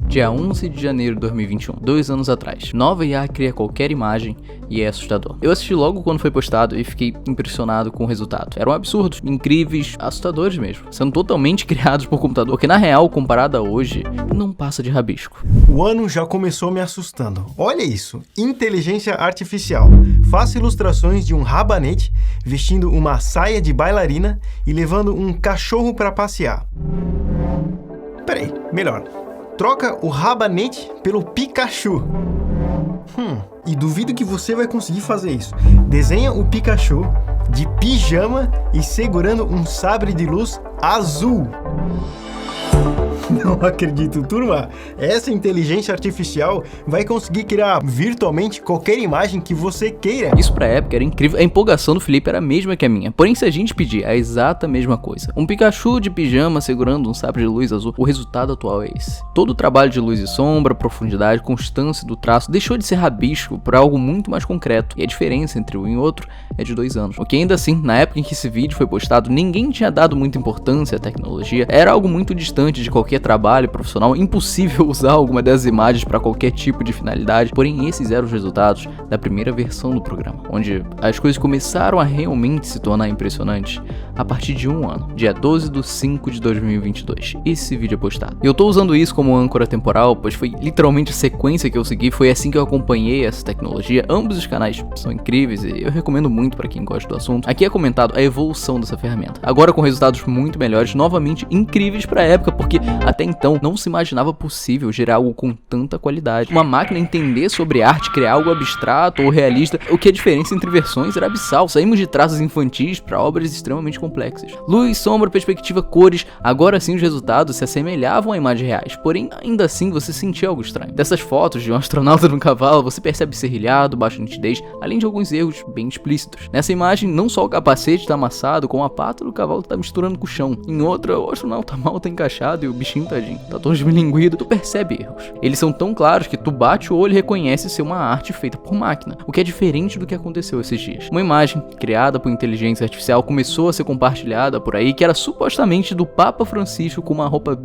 Dia 11 de janeiro de 2021, 2 anos atrás. Nova IA cria qualquer imagem e é assustador. Eu assisti logo quando foi postado e fiquei impressionado com o resultado. Eram absurdos, incríveis, assustadores mesmo, sendo totalmente criados por computador, que na real, comparado a hoje, não passa de rabisco. O ano já começou me assustando. Olha isso, inteligência artificial. Faça ilustrações de um rabanete vestindo uma saia de bailarina e levando um cachorro para passear. Peraí, melhor. Troca o rabanete pelo Pikachu. E duvido que você vai conseguir fazer isso. Desenha o Pikachu de pijama e segurando um sabre de luz azul. Não acredito, turma. Essa inteligência artificial vai conseguir criar virtualmente qualquer imagem que você queira. Isso pra época era incrível. A empolgação do Felipe era a mesma que a minha. Porém, se a gente pedir a exata mesma coisa, um Pikachu de pijama segurando um sabre de luz azul, o resultado atual é esse. Todo o trabalho de luz e sombra, profundidade, constância do traço deixou de ser rabisco por algo muito mais concreto. E a diferença entre um e outro é de 2 anos. O que ainda assim, na época em que esse vídeo foi postado, ninguém tinha dado muita importância à tecnologia. Era algo muito distante de qualquer trabalho profissional, impossível usar alguma dessas imagens para qualquer tipo de finalidade. Porém, esses eram os resultados da primeira versão do programa, onde as coisas começaram a realmente se tornar impressionantes a partir de um ano, dia 12 de 5 de 2022. Esse vídeo é postado. Eu tô usando isso como âncora temporal, pois foi literalmente a sequência que eu segui, foi assim que eu acompanhei essa tecnologia. Ambos os canais são incríveis e eu recomendo muito para quem gosta do assunto. Aqui é comentado a evolução dessa ferramenta, agora com resultados muito melhores, novamente incríveis para a época, porque até então não se imaginava possível gerar algo com tanta qualidade. Uma máquina entender sobre arte, criar algo abstrato ou realista, o que a diferença entre versões era abissal. Saímos de traços infantis para obras extremamente complexas. Luz, sombra, perspectiva, cores, agora sim os resultados se assemelhavam a imagens reais, porém ainda assim você sentia algo estranho. Dessas fotos de um astronauta num cavalo, você percebe serrilhado, baixa nitidez, além de alguns erros bem explícitos. Nessa imagem, não só o capacete está amassado, como a pata do cavalo está misturando com o chão. Em outra, o astronauta mal tá encaixado e o bichinho tadinho tá todo esmilinguido. Tu percebe erros. Eles são tão claros que tu bate o olho e reconhece ser uma arte feita por máquina, o que é diferente do que aconteceu esses dias. Uma imagem criada por inteligência artificial começou a ser compartilhada por aí, que era supostamente do Papa Francisco com uma roupa...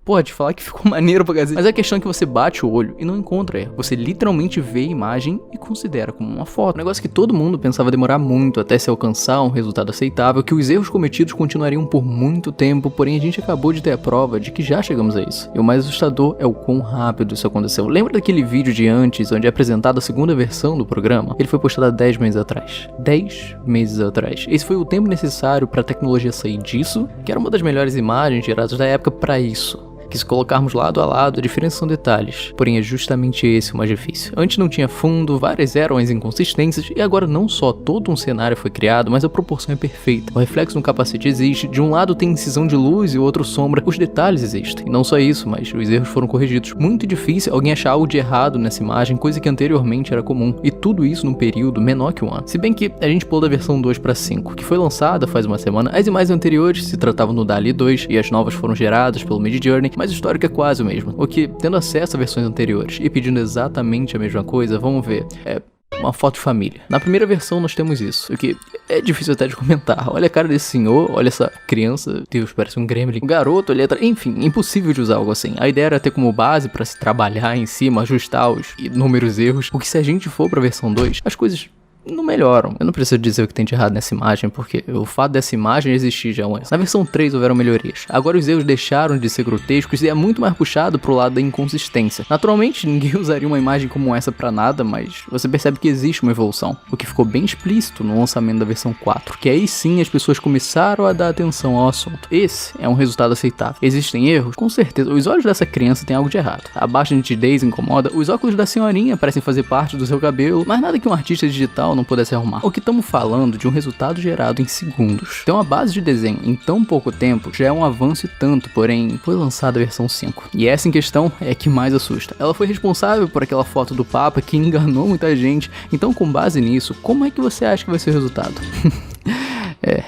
Pode falar que ficou maneiro pra cacete. Mas a questão é que você bate o olho e não encontra erro. Você literalmente vê a imagem e considera como uma foto. Um negócio que todo mundo pensava demorar muito até se alcançar um resultado aceitável, que os erros cometidos continuariam por muito tempo, porém a gente acabou de ter a prova de que já chegamos a isso. E o mais assustador é o quão rápido isso aconteceu. Lembra daquele vídeo de antes, onde é apresentada a segunda versão do programa? Ele foi postado há 10 meses atrás. 10 meses atrás. Esse foi o tempo necessário pra tecnologia sair disso, que era uma das melhores imagens geradas da época, pra isso. Que se colocarmos lado a lado, a diferença são detalhes, porém é justamente esse o mais difícil. Antes não tinha fundo, várias eram as inconsistências, e agora não só todo um cenário foi criado, mas a proporção é perfeita. O reflexo no capacete existe, de um lado tem incisão de luz e o outro sombra, os detalhes existem. E não só isso, mas os erros foram corrigidos. Muito difícil alguém achar algo de errado nessa imagem, coisa que anteriormente era comum, e tudo isso num período menor que um ano. Se bem que a gente pulou da versão 2 para 5, que foi lançada faz uma semana, as imagens anteriores se tratavam no DALL-E 2, e as novas foram geradas pelo Midjourney, mas o histórico é quase o mesmo. O que, tendo acesso a versões anteriores e pedindo exatamente a mesma coisa, vamos ver, é uma foto de família. Na primeira versão nós temos isso, o que é difícil até de comentar. Olha a cara desse senhor, olha essa criança, Deus, parece um gremlin. O garoto, ele enfim, impossível de usar algo assim. A ideia era ter como base para se trabalhar em cima, ajustar os inúmeros erros, porque se a gente for pra versão 2, as coisas não melhoram. Eu não preciso dizer o que tem de errado nessa imagem, porque o fato dessa imagem existir já é um erro. Na versão 3 houveram melhorias. Agora os erros deixaram de ser grotescos e é muito mais puxado pro lado da inconsistência. Naturalmente, ninguém usaria uma imagem como essa pra nada, mas você percebe que existe uma evolução, o que ficou bem explícito no lançamento da versão 4, que aí sim as pessoas começaram a dar atenção ao assunto. Esse é um resultado aceitável. Existem erros? Com certeza. Os olhos dessa criança têm algo de errado. A baixa nitidez incomoda, os óculos da senhorinha parecem fazer parte do seu cabelo, mas nada que um artista digital não pudesse arrumar. O que estamos falando de um resultado gerado em segundos. Ter uma base de desenho em tão pouco tempo já é um avanço e tanto, porém foi lançada a versão 5. E essa em questão é a que mais assusta. Ela foi responsável por aquela foto do Papa que enganou muita gente, então com base nisso, como é que você acha que vai ser o resultado?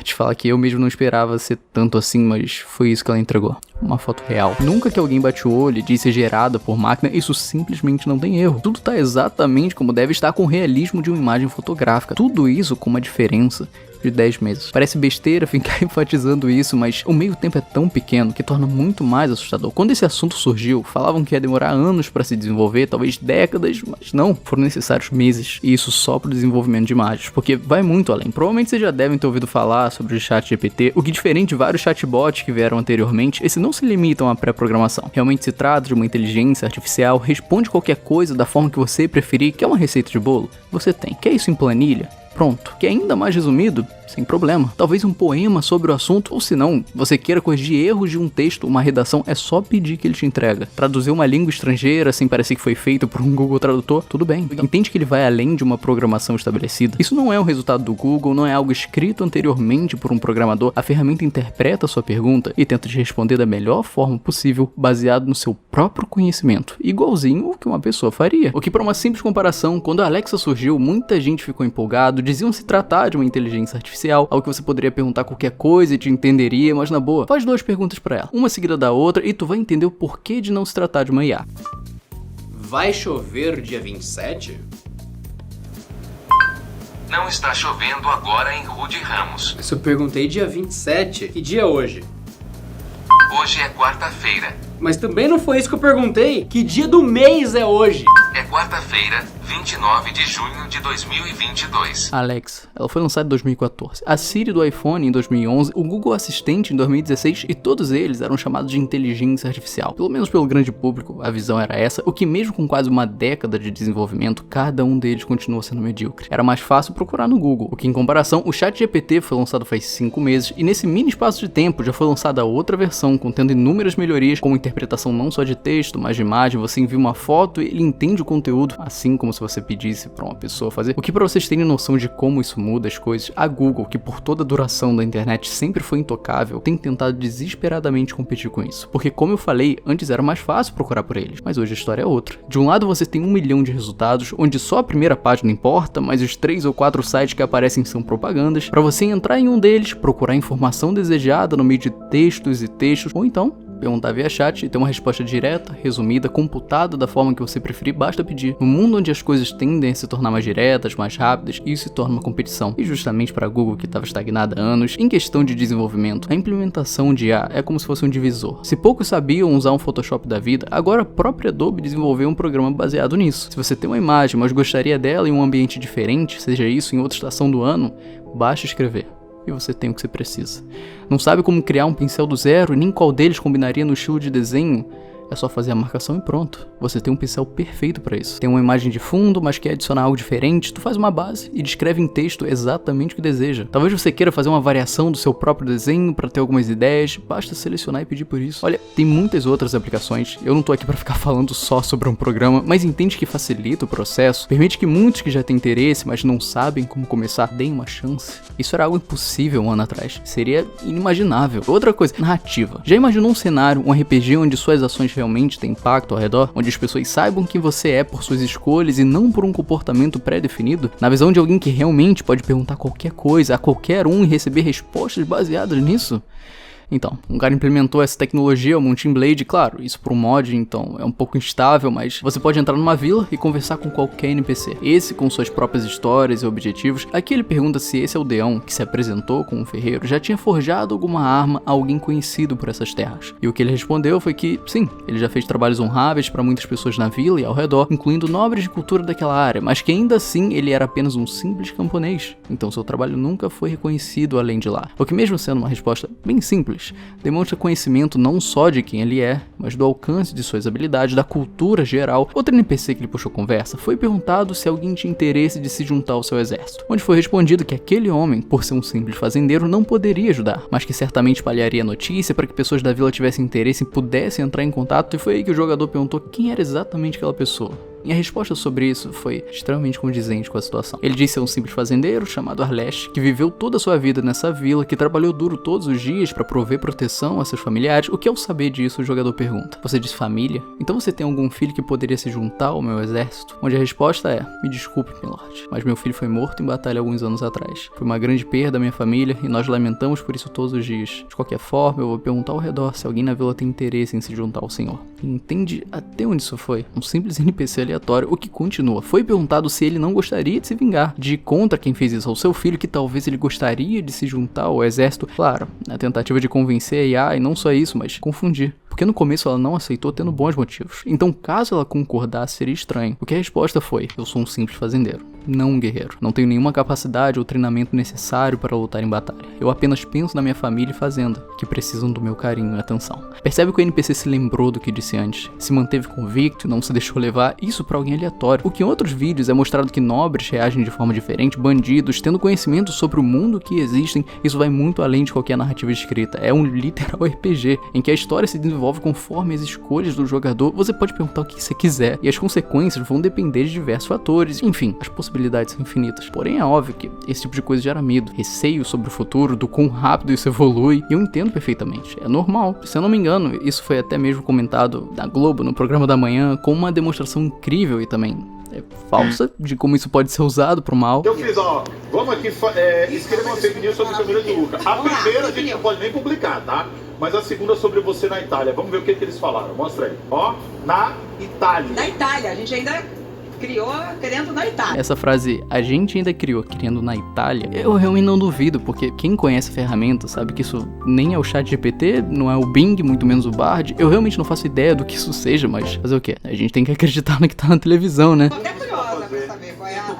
Te falar que eu mesmo não esperava ser tanto assim, mas foi isso que ela entregou. Uma foto real. Nunca que alguém bate o olho e diz ser gerada por máquina, isso simplesmente não tem erro. Tudo tá exatamente como deve estar com o realismo de uma imagem fotográfica. Tudo isso com uma diferença de 10 meses. Parece besteira ficar enfatizando isso, mas o meio tempo é tão pequeno que torna muito mais assustador. Quando esse assunto surgiu, falavam que ia demorar anos para se desenvolver, talvez décadas, mas não, foram necessários meses. E isso só pro desenvolvimento de imagens, porque vai muito além. Provavelmente vocês já devem ter ouvido falar sobre o ChatGPT, o que diferente de vários chatbots que vieram anteriormente, esses não se limitam à pré-programação. Realmente se trata de uma inteligência artificial, responde qualquer coisa da forma que você preferir. Quer uma receita de bolo? Você tem. Quer isso em planilha? Pronto. Quer ainda mais resumido? Sem problema. Talvez um poema sobre o assunto, ou se não, você queira corrigir erros de um texto, uma redação, é só pedir que ele te entrega. Traduzir uma língua estrangeira sem parecer que foi feito por um Google Tradutor, tudo bem. Entende que ele vai além de uma programação estabelecida. Isso não é um resultado do Google, não é algo escrito anteriormente por um programador. A ferramenta interpreta a sua pergunta e tenta te responder da melhor forma possível, baseado no seu próprio conhecimento, igualzinho o que uma pessoa faria. O que, para uma simples comparação, quando a Alexa surgiu, muita gente ficou empolgado, diziam se tratar de uma inteligência artificial, algo que você poderia perguntar qualquer coisa e te entenderia, mas na boa, faz 2 perguntas pra ela, uma seguida da outra, e tu vai entender o porquê de não se tratar de uma IA. Vai chover dia 27? Não está chovendo agora em Rude Ramos. Mas eu perguntei dia 27. Que dia é hoje? Hoje é quarta-feira. Mas também não foi isso que eu perguntei. Que dia do mês é hoje? É quarta-feira, 29 de junho de 2022. A Alexa, ela foi lançada em 2014. A Siri do iPhone em 2011, o Google Assistente em 2016 e todos eles eram chamados de inteligência artificial. Pelo menos pelo grande público, a visão era essa, o que mesmo com quase uma década de desenvolvimento, cada um deles continua sendo medíocre. Era mais fácil procurar no Google, o que em comparação, o ChatGPT foi lançado faz 5 meses e nesse mini espaço de tempo já foi lançada outra versão contendo inúmeras melhorias, como interpretação não só de texto, mas de imagem. Você envia uma foto e ele entende o conteúdo, assim como se você pedisse para uma pessoa fazer. O que, para vocês terem noção de como isso muda as coisas, a Google, que por toda a duração da internet sempre foi intocável, tem tentado desesperadamente competir com isso. Porque, como eu falei, antes era mais fácil procurar por eles, mas hoje a história é outra. De um lado você tem 1 milhão de resultados, onde só a primeira página importa, mas os 3 ou 4 sites que aparecem são propagandas. Para você entrar em um deles, procurar a informação desejada no meio de textos e textos, ou então perguntar via chat e ter uma resposta direta, resumida, computada da forma que você preferir, basta pedir. No mundo onde as coisas tendem a se tornar mais diretas, mais rápidas, isso se torna uma competição. E justamente para a Google, que estava estagnada há anos, em questão de desenvolvimento, a implementação de IA é como se fosse um divisor. Se poucos sabiam usar um Photoshop da vida, agora a própria Adobe desenvolveu um programa baseado nisso. Se você tem uma imagem, mas gostaria dela em um ambiente diferente, seja isso em outra estação do ano, basta escrever. E você tem o que você precisa. Não sabe como criar um pincel do zero e nem qual deles combinaria no estilo de desenho? É só fazer a marcação e pronto. Você tem um pincel perfeito para isso. Tem uma imagem de fundo, mas quer adicionar algo diferente, tu faz uma base e descreve em texto exatamente o que deseja. Talvez você queira fazer uma variação do seu próprio desenho para ter algumas ideias, basta selecionar e pedir por isso. Olha, tem muitas outras aplicações, eu não tô aqui para ficar falando só sobre um programa, mas entende que facilita o processo, permite que muitos que já têm interesse, mas não sabem como começar, deem uma chance. Isso era algo impossível um ano atrás, seria inimaginável. Outra coisa, narrativa. Já imaginou um cenário, um RPG onde suas ações realmente têm impacto ao redor, onde as pessoas saibam quem você é por suas escolhas e não por um comportamento pré-definido? Na visão de alguém que realmente pode perguntar qualquer coisa a qualquer um e receber respostas baseadas nisso? Então, um cara implementou essa tecnologia, o Mountain Blade, claro, isso por um mod, então é um pouco instável, mas você pode entrar numa vila e conversar com qualquer NPC. Esse com suas próprias histórias e objetivos. Aqui ele pergunta se esse aldeão, que se apresentou como um ferreiro, já tinha forjado alguma arma a alguém conhecido por essas terras. E o que ele respondeu foi que, sim, ele já fez trabalhos honráveis para muitas pessoas na vila e ao redor, incluindo nobres de cultura daquela área, mas que ainda assim ele era apenas um simples camponês. Então seu trabalho nunca foi reconhecido além de lá. O que, mesmo sendo uma resposta bem simples, demonstra conhecimento não só de quem ele é, mas do alcance de suas habilidades, da cultura geral. Outro NPC que ele puxou conversa foi perguntado se alguém tinha interesse de se juntar ao seu exército, onde foi respondido que aquele homem, por ser um simples fazendeiro, não poderia ajudar, mas que certamente espalharia a notícia para que pessoas da vila tivessem interesse e pudessem entrar em contato. E foi aí que o jogador perguntou quem era exatamente aquela pessoa. E a resposta sobre isso foi extremamente condizente com a situação. Ele disse ser um simples fazendeiro chamado Arlesh, que viveu toda a sua vida nessa vila, que trabalhou duro todos os dias para prover proteção a seus familiares. O que, ao saber disso, o jogador pergunta: você disse família? Então você tem algum filho que poderia se juntar ao meu exército? Onde a resposta é: me desculpe, milord, mas meu filho foi morto em batalha alguns anos atrás. Foi uma grande perda à minha família e nós lamentamos por isso todos os dias. De qualquer forma, eu vou perguntar ao redor se alguém na vila tem interesse em se juntar ao senhor. Entende até onde isso foi? Um simples NPC aleatório, o que continua. Foi perguntado se ele não gostaria de se vingar, de ir contra quem fez isso ao seu filho, que talvez ele gostaria de se juntar ao exército. Claro, na tentativa de convencer a IA, e não só isso, mas confundir. Porque no começo ela não aceitou tendo bons motivos. Então, caso ela concordasse, seria estranho. Porque a resposta foi: eu sou um simples fazendeiro, não um guerreiro. Não tenho nenhuma capacidade ou treinamento necessário para lutar em batalha. Eu apenas penso na minha família e fazenda, que precisam do meu carinho e atenção. Percebe que o NPC se lembrou do que disse antes, se manteve convicto e não se deixou levar, isso para alguém aleatório. O que em outros vídeos é mostrado que nobres reagem de forma diferente, bandidos, tendo conhecimento sobre o mundo que existem, isso vai muito além de qualquer narrativa escrita. É um literal RPG, em que a história se desenvolve conforme as escolhas do jogador. Você pode perguntar o que você quiser, e as consequências vão depender de diversos fatores. Enfim, as possibilidades são infinitas. Porém, é óbvio que esse tipo de coisa gera medo, receio sobre o futuro, do quão rápido isso evolui, e eu entendo perfeitamente. É normal. Se eu não me engano, isso foi até mesmo comentado na Globo, no programa da manhã, com uma demonstração incrível e também falsa de como isso pode ser usado pro mal. Eu fiz, vamos aqui escrever uma fake news sobre a família de Luca. A primeira a gente não pode nem publicar, tá? Mas a segunda sobre você na Itália. Vamos ver o que eles falaram. Mostra aí. Na Itália. Na Itália, a gente ainda criou querendo na Itália. Essa frase, a gente ainda criou querendo na Itália, eu realmente não duvido, porque quem conhece a ferramenta sabe que isso nem é o ChatGPT, não é o Bing, muito menos o Bard. Eu realmente não faço ideia do que isso seja, mas fazer o quê? A gente tem que acreditar no que tá na televisão, né? Tô até curiosa pra saber qual é a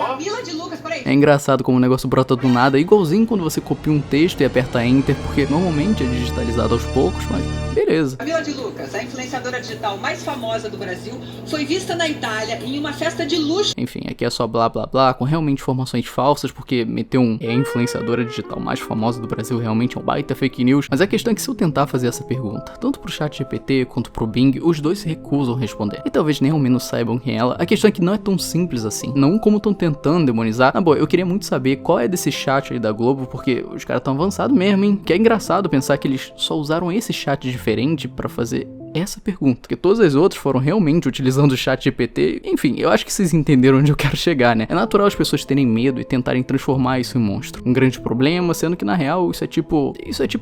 Camila de Lucas, peraí. É engraçado como o negócio brota do nada, igualzinho quando você copia um texto e aperta Enter, porque normalmente é digitalizado aos poucos, mas beleza. Camila de Lucas, a influenciadora digital mais famosa do Brasil, foi vista na Itália em uma festa de luxo. Enfim, aqui é só blá blá blá, com realmente informações falsas, porque meter a influenciadora digital mais famosa do Brasil realmente é um baita fake news. Mas a questão é que se eu tentar fazer essa pergunta, tanto pro ChatGPT quanto pro Bing, os dois se recusam a responder. E talvez nem ao menos saibam quem é ela. A questão é que não é tão simples assim. Não como estão tentando demonizar. Na boa, eu queria muito saber qual é desse chat aí da Globo, porque os caras tão avançados mesmo, hein? Que é engraçado pensar que eles só usaram esse chat diferente pra fazer essa pergunta, porque todas as outras foram realmente utilizando o chat GPT. Enfim, eu acho que vocês entenderam onde eu quero chegar, né? É natural as pessoas terem medo e tentarem transformar isso em monstro. Um grande problema, sendo que na real isso é tipo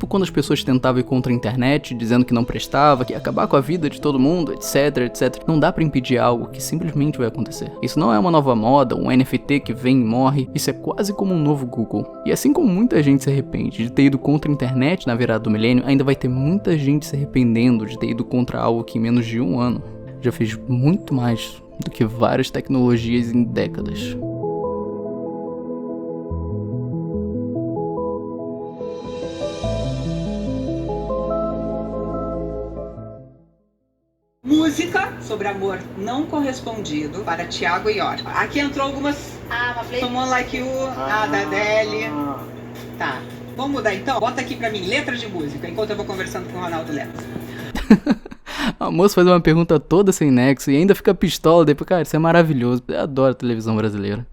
quando as pessoas tentavam ir contra a internet, dizendo que não prestava, que ia acabar com a vida de todo mundo, etc, etc. Não dá pra impedir algo que simplesmente vai acontecer. Isso não é uma nova moda, um NFT que vem e morre. Isso é quase como um novo Google. E assim como muita gente se arrepende de ter ido contra a internet na virada do milênio, ainda vai ter muita gente se arrependendo de ter ido contra algo que em menos de um ano já fez muito mais do que várias tecnologias em décadas. Música sobre amor não correspondido para Thiago York. Aqui entrou algumas. Someone Like You, da Adele. Tá. Vamos mudar então? Bota aqui pra mim letra de música, enquanto eu vou conversando com o Ronaldo Leto. A moça faz uma pergunta toda sem nexo e ainda fica pistola depois. Cara, isso é maravilhoso. Eu adoro a televisão brasileira.